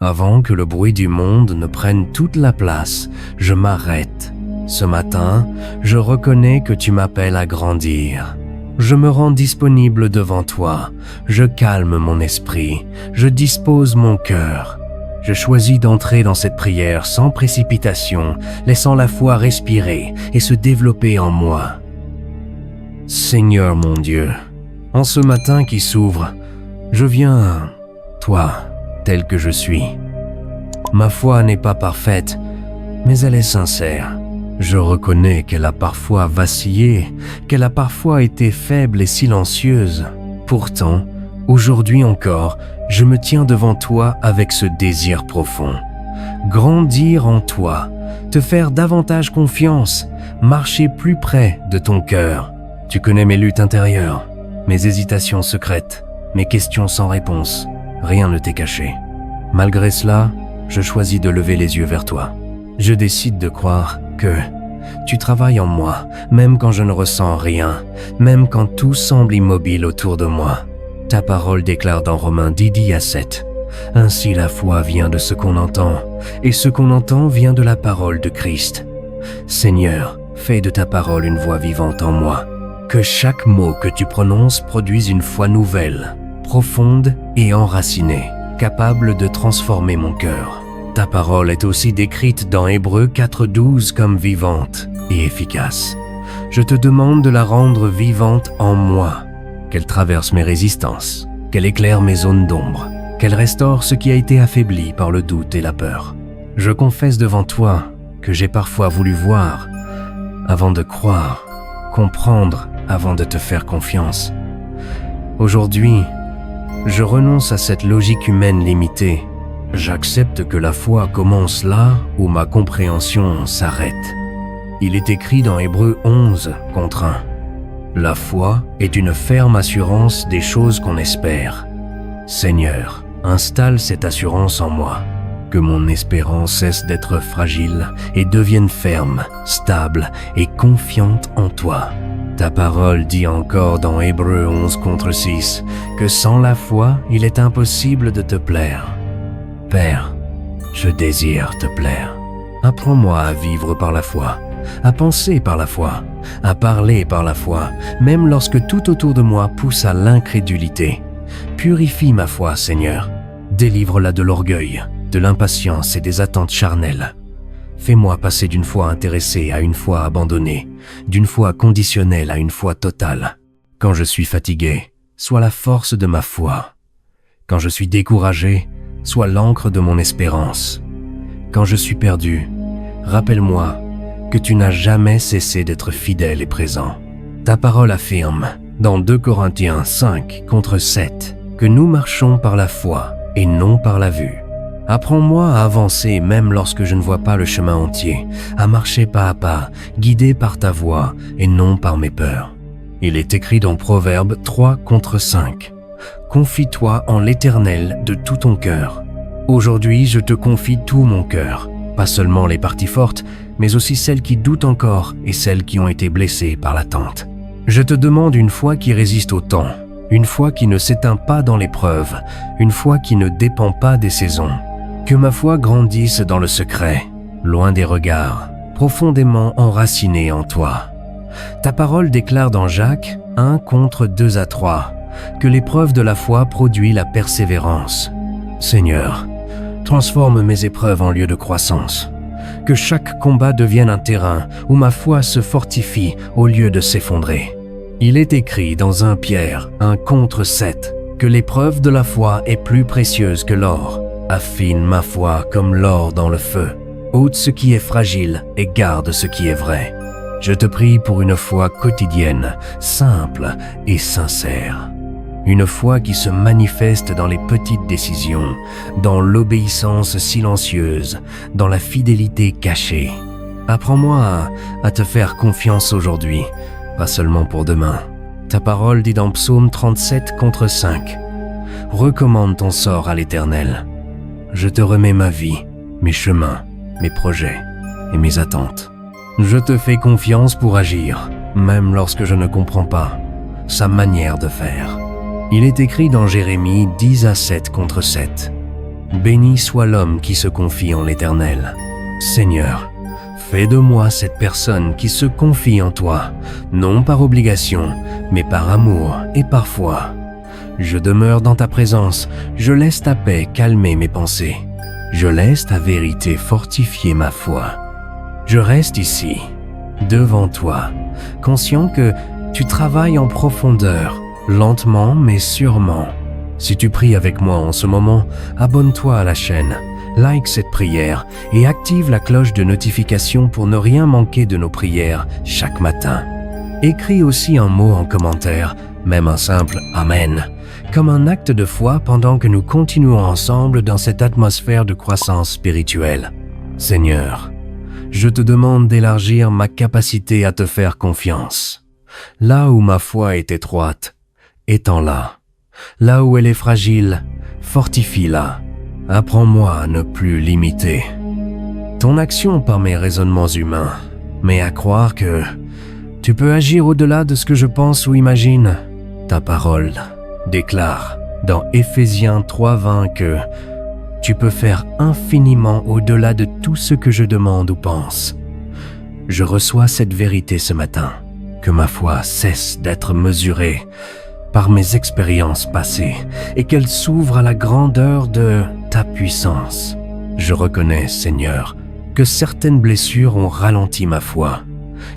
Avant que le bruit du monde ne prenne toute la place, je m'arrête. Ce matin, je reconnais que tu m'appelles à grandir. Je me rends disponible devant toi, je calme mon esprit, je dispose mon cœur. Je choisis d'entrer dans cette prière sans précipitation, laissant la foi respirer et se développer en moi. Seigneur mon Dieu, en ce matin qui s'ouvre, je viens à toi, tel que je suis. Ma foi n'est pas parfaite, mais elle est sincère. Je reconnais qu'elle a parfois vacillé, qu'elle a parfois été faible et silencieuse. Pourtant, aujourd'hui encore, je me tiens devant toi avec ce désir profond. Grandir en toi, te faire davantage confiance, marcher plus près de ton cœur. Tu connais mes luttes intérieures, mes hésitations secrètes, mes questions sans réponse. Rien ne t'est caché. Malgré cela, je choisis de lever les yeux vers toi. Je décide de croire que tu travailles en moi, même quand je ne ressens rien, même quand tout semble immobile autour de moi. Ta parole déclare dans Romains 10:7. Ainsi la foi vient de ce qu'on entend, et ce qu'on entend vient de la parole de Christ. Seigneur, fais de ta parole une voix vivante en moi. Que chaque mot que tu prononces produise une foi nouvelle, profonde et enracinée, capable de transformer mon cœur. Ta parole est aussi décrite dans Hébreux 4:12 comme vivante et efficace. Je te demande de la rendre vivante en moi, qu'elle traverse mes résistances, qu'elle éclaire mes zones d'ombre, qu'elle restaure ce qui a été affaibli par le doute et la peur. Je confesse devant toi que j'ai parfois voulu voir avant de croire, comprendre avant de te faire confiance. Aujourd'hui, je renonce à cette logique humaine limitée. J'accepte que la foi commence là où ma compréhension s'arrête. Il est écrit dans Hébreux 11:1. La foi est une ferme assurance des choses qu'on espère. Seigneur, installe cette assurance en moi, que mon espérance cesse d'être fragile et devienne ferme, stable et confiante en toi. Ta parole dit encore dans Hébreux 11:6 que sans la foi, il est impossible de te plaire. Père, je désire te plaire. Apprends-moi à vivre par la foi, à penser par la foi, à parler par la foi, même lorsque tout autour de moi pousse à l'incrédulité. Purifie ma foi, Seigneur. Délivre-la de l'orgueil, de l'impatience et des attentes charnelles. Fais-moi passer d'une foi intéressée à une foi abandonnée, d'une foi conditionnelle à une foi totale. Quand je suis fatigué, sois la force de ma foi. Quand je suis découragé, sois l'encre de mon espérance. Quand je suis perdu, rappelle-moi que tu n'as jamais cessé d'être fidèle et présent. Ta parole affirme, dans 2 Corinthiens 5:7, que nous marchons par la foi et non par la vue. Apprends-moi à avancer même lorsque je ne vois pas le chemin entier, à marcher pas à pas, guidé par ta voix et non par mes peurs. Il est écrit dans Proverbes 3:5. Confie-toi en l'Éternel de tout ton cœur. Aujourd'hui, je te confie tout mon cœur, pas seulement les parties fortes, mais aussi celles qui doutent encore et celles qui ont été blessées par l'attente. Je te demande une foi qui résiste au temps, une foi qui ne s'éteint pas dans l'épreuve, une foi qui ne dépend pas des saisons. Que ma foi grandisse dans le secret, loin des regards, profondément enracinée en toi. Ta parole déclare dans Jacques 1:2-3 que l'épreuve de la foi produit la persévérance. Seigneur, transforme mes épreuves en lieu de croissance. Que chaque combat devienne un terrain où ma foi se fortifie au lieu de s'effondrer. Il est écrit dans 1 Pierre 1:7 que l'épreuve de la foi est plus précieuse que l'or. Affine ma foi comme l'or dans le feu. Ôte ce qui est fragile et garde ce qui est vrai. Je te prie pour une foi quotidienne, simple et sincère. Une foi qui se manifeste dans les petites décisions, dans l'obéissance silencieuse, dans la fidélité cachée. Apprends-moi à te faire confiance aujourd'hui, pas seulement pour demain. Ta parole dit dans Psaume 37:5. Recommande ton sort à l'Éternel. Je te remets ma vie, mes chemins, mes projets et mes attentes. Je te fais confiance pour agir, même lorsque je ne comprends pas sa manière de faire. Il est écrit dans Jérémie 10:7. Béni soit l'homme qui se confie en l'Éternel. Seigneur, fais de moi cette personne qui se confie en toi, non par obligation, mais par amour et par foi. Je demeure dans ta présence, je laisse ta paix calmer mes pensées. Je laisse ta vérité fortifier ma foi. Je reste ici, devant toi, conscient que tu travailles en profondeur, lentement mais sûrement. Si tu pries avec moi en ce moment, abonne-toi à la chaîne, like cette prière et active la cloche de notification pour ne rien manquer de nos prières chaque matin. Écris aussi un mot en commentaire, même un simple « Amen », comme un acte de foi pendant que nous continuons ensemble dans cette atmosphère de croissance spirituelle. Seigneur, je te demande d'élargir ma capacité à te faire confiance. Là où ma foi est étroite, étends-la. Là où elle est fragile, fortifie-la. Apprends-moi à ne plus l'imiter. Ton action par mes raisonnements humains, mais à croire que tu peux agir au-delà de ce que je pense ou imagine. Ta parole déclare dans Éphésiens 3:20 que tu peux faire infiniment au-delà de tout ce que je demande ou pense. Je reçois cette vérité ce matin, que ma foi cesse d'être mesurée par mes expériences passées et qu'elle s'ouvre à la grandeur de ta puissance. Je reconnais, Seigneur, que certaines blessures ont ralenti ma foi.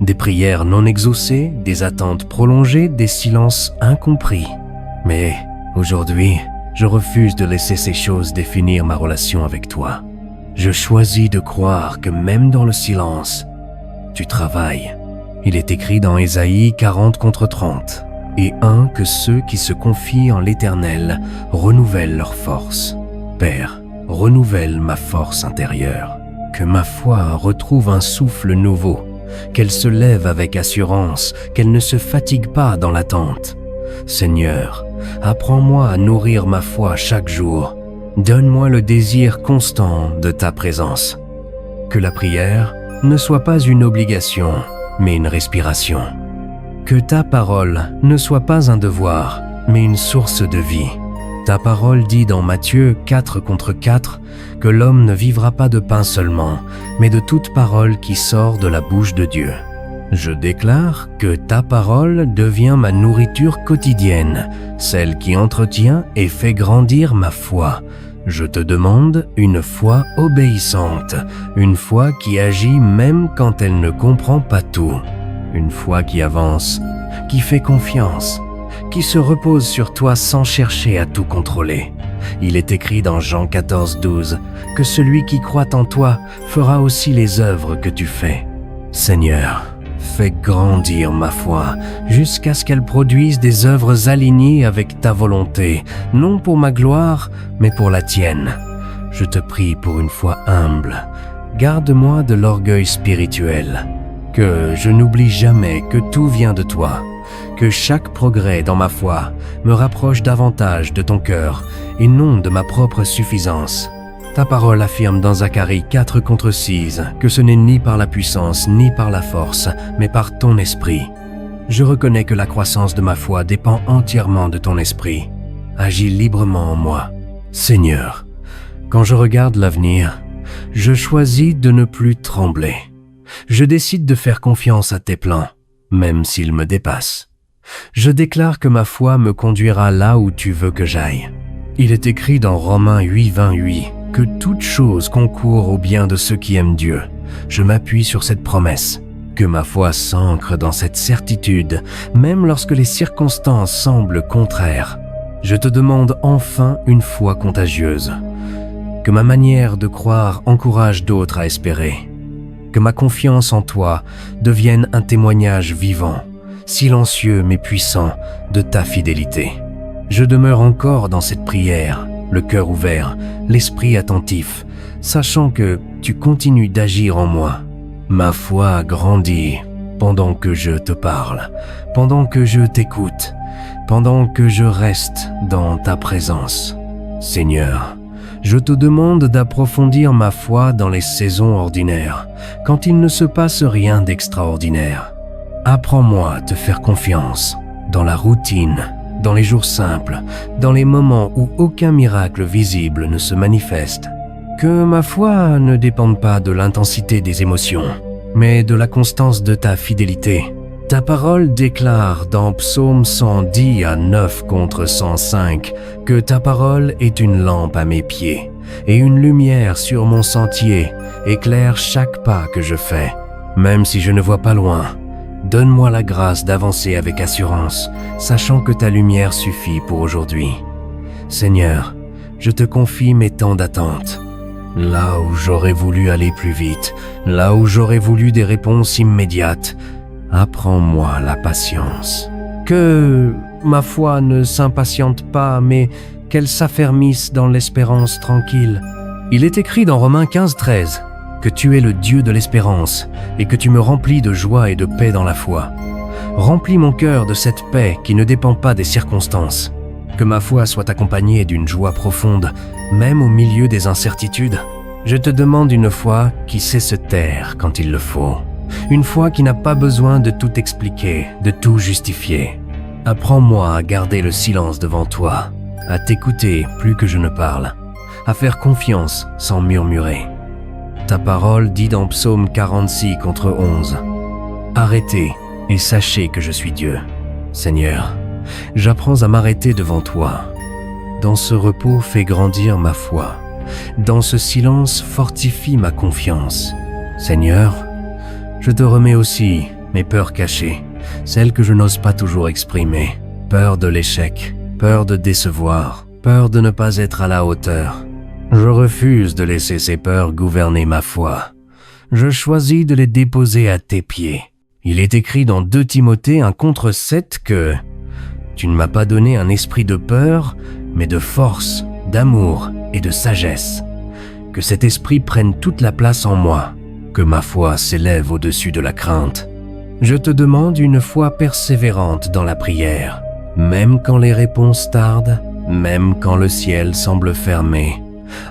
Des prières non exaucées, des attentes prolongées, des silences incompris. Mais aujourd'hui, je refuse de laisser ces choses définir ma relation avec toi. Je choisis de croire que même dans le silence, tu travailles. Il est écrit dans Ésaïe 40:30. Et que ceux qui se confient en l'Éternel renouvellent leur force. Père, renouvelle ma force intérieure. Que ma foi retrouve un souffle nouveau, qu'elle se lève avec assurance, qu'elle ne se fatigue pas dans l'attente. Seigneur, apprends-moi à nourrir ma foi chaque jour. Donne-moi le désir constant de ta présence. Que la prière ne soit pas une obligation, mais une respiration. Que ta parole ne soit pas un devoir, mais une source de vie. Ta parole dit dans Matthieu 4:4 que l'homme ne vivra pas de pain seulement, mais de toute parole qui sort de la bouche de Dieu. Je déclare que ta parole devient ma nourriture quotidienne, celle qui entretient et fait grandir ma foi. Je te demande une foi obéissante, une foi qui agit même quand elle ne comprend pas tout. Une foi qui avance, qui fait confiance, qui se repose sur toi sans chercher à tout contrôler. Il est écrit dans Jean 14:12 que celui qui croit en toi fera aussi les œuvres que tu fais. Seigneur, fais grandir ma foi jusqu'à ce qu'elle produise des œuvres alignées avec ta volonté, non pour ma gloire, mais pour la tienne. Je te prie pour une foi humble. Garde-moi de l'orgueil spirituel. Que je n'oublie jamais que tout vient de toi, que chaque progrès dans ma foi me rapproche davantage de ton cœur et non de ma propre suffisance. Ta parole affirme dans Zacharie 4:6 que ce n'est ni par la puissance ni par la force, mais par ton esprit. Je reconnais que la croissance de ma foi dépend entièrement de ton esprit. Agis librement en moi. Seigneur, quand je regarde l'avenir, je choisis de ne plus trembler. Je décide de faire confiance à tes plans, même s'ils me dépassent. Je déclare que ma foi me conduira là où tu veux que j'aille. Il est écrit dans Romains 8:28 que toute chose concourt au bien de ceux qui aiment Dieu. Je m'appuie sur cette promesse. Que ma foi s'ancre dans cette certitude, même lorsque les circonstances semblent contraires. Je te demande enfin une foi contagieuse. Que ma manière de croire encourage d'autres à espérer. Que ma confiance en toi devienne un témoignage vivant, silencieux mais puissant de ta fidélité. Je demeure encore dans cette prière, le cœur ouvert, l'esprit attentif, sachant que tu continues d'agir en moi. Ma foi grandit pendant que je te parle, pendant que je t'écoute, pendant que je reste dans ta présence. Seigneur, je te demande d'approfondir ma foi dans les saisons ordinaires, quand il ne se passe rien d'extraordinaire. Apprends-moi à te faire confiance dans la routine, dans les jours simples, dans les moments où aucun miracle visible ne se manifeste. Que ma foi ne dépende pas de l'intensité des émotions, mais de la constance de ta fidélité. Ta parole déclare dans Psaume 110 à 9 contre 105 que ta parole est une lampe à mes pieds et une lumière sur mon sentier, éclaire chaque pas que je fais. Même si je ne vois pas loin, donne-moi la grâce d'avancer avec assurance, sachant que ta lumière suffit pour aujourd'hui. Seigneur, je te confie mes temps d'attente. Là où j'aurais voulu aller plus vite, là où j'aurais voulu des réponses immédiates, apprends-moi la patience. Que ma foi ne s'impatiente pas, mais qu'elle s'affermisse dans l'espérance tranquille. Il est écrit dans Romains 15:13 que tu es le Dieu de l'espérance et que tu me remplis de joie et de paix dans la foi. Remplis mon cœur de cette paix qui ne dépend pas des circonstances. Que ma foi soit accompagnée d'une joie profonde, même au milieu des incertitudes. Je te demande une foi qui sait se taire quand il le faut. Une foi qui n'a pas besoin de tout expliquer, de tout justifier. Apprends-moi à garder le silence devant toi, à t'écouter plus que je ne parle, à faire confiance sans murmurer. Ta parole dit dans Psaume 46 contre 11. Arrêtez et sachez que je suis Dieu. Seigneur, j'apprends à m'arrêter devant toi. Dans ce repos, fais grandir ma foi. Dans ce silence, fortifie ma confiance. Seigneur, je te remets aussi mes peurs cachées, celles que je n'ose pas toujours exprimer. Peur de l'échec, peur de décevoir, peur de ne pas être à la hauteur. Je refuse de laisser ces peurs gouverner ma foi. Je choisis de les déposer à tes pieds. Il est écrit dans 2 Timothée 1 contre 7 que « Tu ne m'as pas donné un esprit de peur, mais de force, d'amour et de sagesse. Que cet esprit prenne toute la place en moi, que ma foi s'élève au-dessus de la crainte. Je te demande une foi persévérante dans la prière, même quand les réponses tardent, même quand le ciel semble fermé.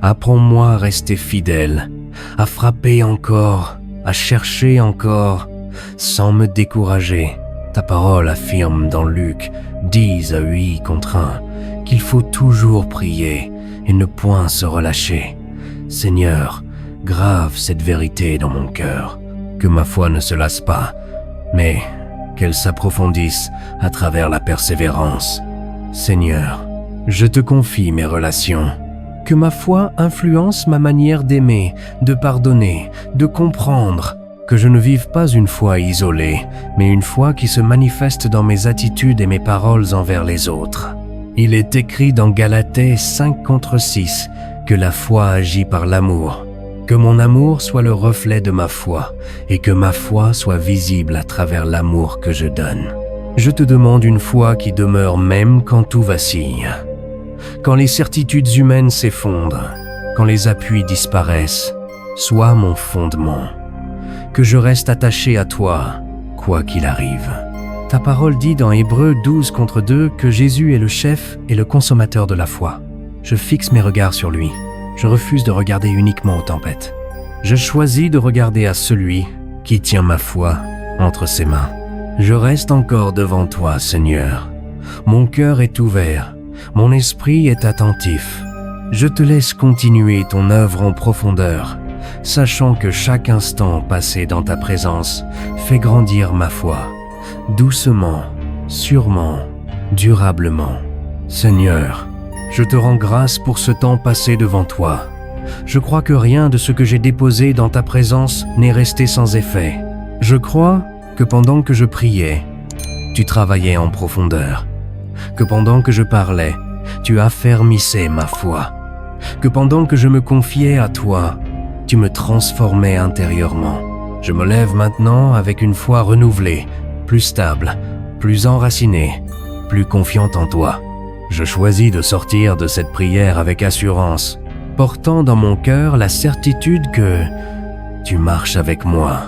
Apprends-moi à rester fidèle, à frapper encore, à chercher encore, sans me décourager. Ta parole affirme dans Luc 10 à 8 contre 1 qu'il faut toujours prier et ne point se relâcher. Seigneur, grave cette vérité dans mon cœur, que ma foi ne se lasse pas, mais qu'elle s'approfondisse à travers la persévérance. Seigneur, je te confie mes relations. Que ma foi influence ma manière d'aimer, de pardonner, de comprendre. Que je ne vive pas une foi isolée, mais une foi qui se manifeste dans mes attitudes et mes paroles envers les autres. Il est écrit dans Galatée 5 contre 6 que la foi agit par l'amour. Que mon amour soit le reflet de ma foi et que ma foi soit visible à travers l'amour que je donne. Je te demande une foi qui demeure même quand tout vacille. Quand les certitudes humaines s'effondrent, quand les appuis disparaissent, sois mon fondement. Que je reste attaché à toi, quoi qu'il arrive. Ta parole dit dans Hébreux 12 contre 2 que Jésus est le chef et le consommateur de la foi. Je fixe mes regards sur lui. Je refuse de regarder uniquement aux tempêtes. Je choisis de regarder à celui qui tient ma foi entre ses mains. Je reste encore devant toi, Seigneur. Mon cœur est ouvert. Mon esprit est attentif. Je te laisse continuer ton œuvre en profondeur, sachant que chaque instant passé dans ta présence fait grandir ma foi, doucement, sûrement, durablement. Seigneur, je te rends grâce pour ce temps passé devant toi. Je crois que rien de ce que j'ai déposé dans ta présence n'est resté sans effet. Je crois que pendant que je priais, tu travaillais en profondeur. Que pendant que je parlais, tu affermissais ma foi. Que pendant que je me confiais à toi, tu me transformais intérieurement. Je me lève maintenant avec une foi renouvelée, plus stable, plus enracinée, plus confiante en toi. Je choisis de sortir de cette prière avec assurance, portant dans mon cœur la certitude que tu marches avec moi.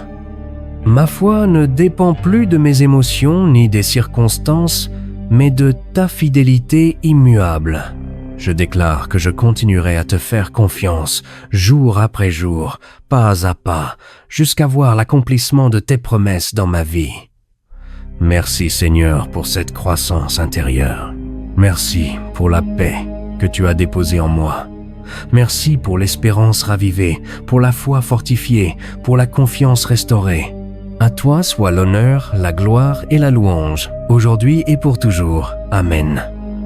Ma foi ne dépend plus de mes émotions ni des circonstances, mais de ta fidélité immuable. Je déclare que je continuerai à te faire confiance, jour après jour, pas à pas, jusqu'à voir l'accomplissement de tes promesses dans ma vie. Merci Seigneur pour cette croissance intérieure. Merci pour la paix que tu as déposée en moi. Merci pour l'espérance ravivée, pour la foi fortifiée, pour la confiance restaurée. À toi soit l'honneur, la gloire et la louange, aujourd'hui et pour toujours. Amen.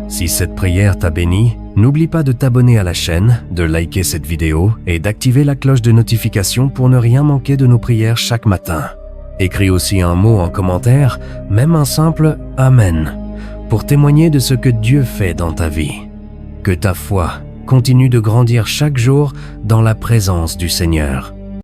Si cette prière t'a béni, n'oublie pas de t'abonner à la chaîne, de liker cette vidéo et d'activer la cloche de notification pour ne rien manquer de nos prières chaque matin. Écris aussi un mot en commentaire, même un simple « Amen », pour témoigner de ce que Dieu fait dans ta vie. Que ta foi continue de grandir chaque jour dans la présence du Seigneur.